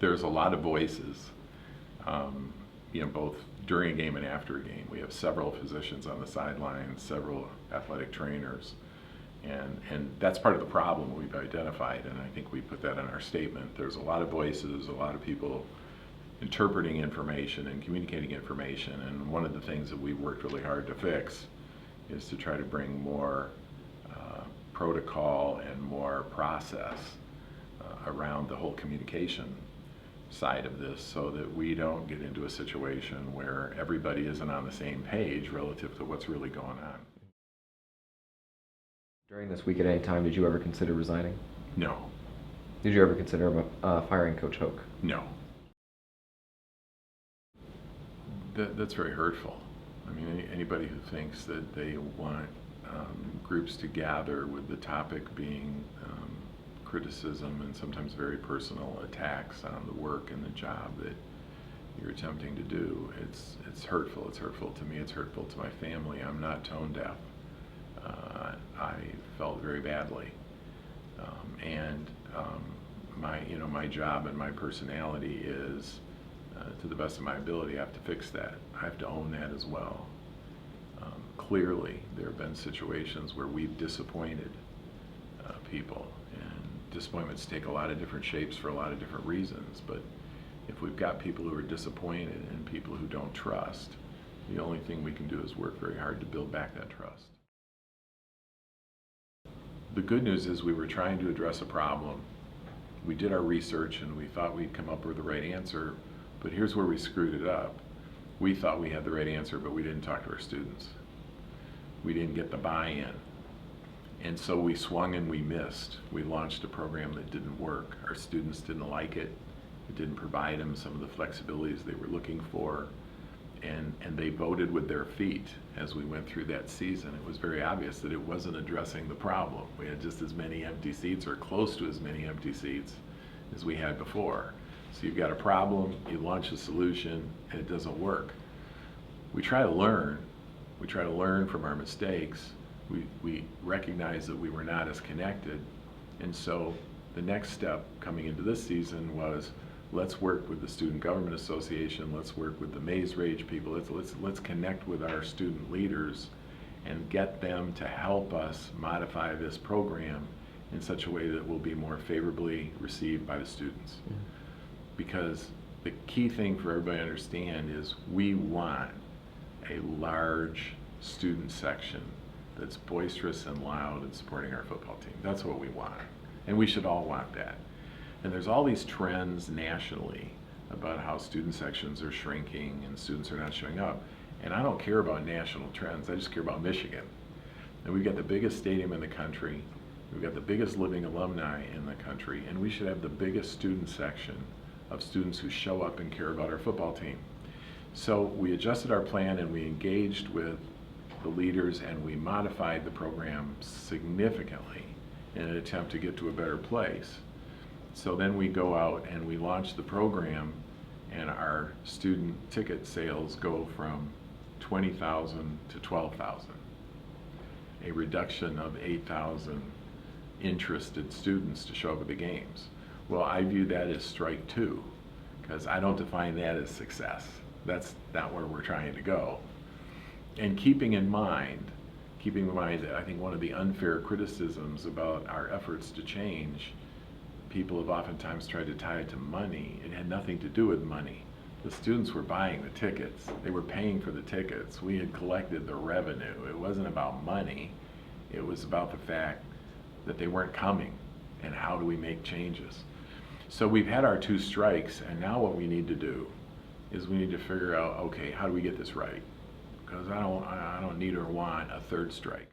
There's a lot of voices, both during a game and after a game. We have several physicians on the sidelines, several athletic trainers, and that's part of the problem we've identified, and I think we put that in our statement. There's a lot of voices, a lot of people interpreting information and communicating information, and one of the things that we worked really hard to fix is to try to bring more protocol and more process around the whole communication side of this, so that we don't get into a situation where everybody isn't on the same page relative to what's really going on. During this week at any time, did you ever consider resigning? No. Did you ever consider firing Coach Hoke? No. That's very hurtful. I mean, anybody who thinks that they want groups to gather with the topic being criticism and sometimes very personal attacks on the work and the job that you're attempting to do, it's hurtful. It's hurtful to me. It's hurtful to my family. I'm not tone deaf. I felt very badly, and my job and my personality is, to the best of my ability, I have to fix that. I have to own that as well. Clearly, there have been situations where we've disappointed people, and disappointments take a lot of different shapes for a lot of different reasons, but if we've got people who are disappointed and people who don't trust, the only thing we can do is work very hard to build back that trust. The good news is we were trying to address a problem. We did our research and we thought we'd come up with the right answer, but here's where we screwed it up. We thought we had the right answer, but we didn't talk to our students. We didn't get the buy-in. And so we swung and we missed. We launched a program that didn't work. Our students didn't like it. It didn't provide them some of the flexibilities they were looking for. And they voted with their feet as we went through that season. It was very obvious that it wasn't addressing the problem. We had just as many empty seats, or close to as many empty seats, as we had before. So you've got a problem, you launch a solution, and it doesn't work. We try to learn. We try to learn from our mistakes. We recognize that we were not as connected. And so the next step coming into this season was, let's work with the Student Government Association, let's work with the Maze Rage people, let's connect with our student leaders and get them to help us modify this program in such a way that will be more favorably received by the students. Yeah. Because the key thing for everybody to understand is we want a large student section that's boisterous and loud and supporting our football team. That's what we want, and we should all want that. And there's all these trends nationally about how student sections are shrinking and students are not showing up. And I don't care about national trends, I just care about Michigan. And we've got the biggest stadium in the country, we've got the biggest living alumni in the country, and we should have the biggest student section of students who show up and care about our football team. So we adjusted our plan and we engaged with the leaders and we modified the program significantly in an attempt to get to a better place. So then we go out and we launch the program, and our student ticket sales go from 20,000 to 12,000, a reduction of 8,000 interested students to show up at the games. Well, I view that as strike two, because I don't define that as success. That's not where we're trying to go. And keeping in mind that I think one of the unfair criticisms about our efforts to change, people have oftentimes tried to tie it to money. It had nothing to do with money. The students were buying the tickets. They were paying for the tickets. We had collected the revenue. It wasn't about money. It was about the fact that they weren't coming, and how do we make changes. So we've had our two strikes, and now what we need to do is we need to figure out, okay, how do we get this right? Because I don't need or want a third strike.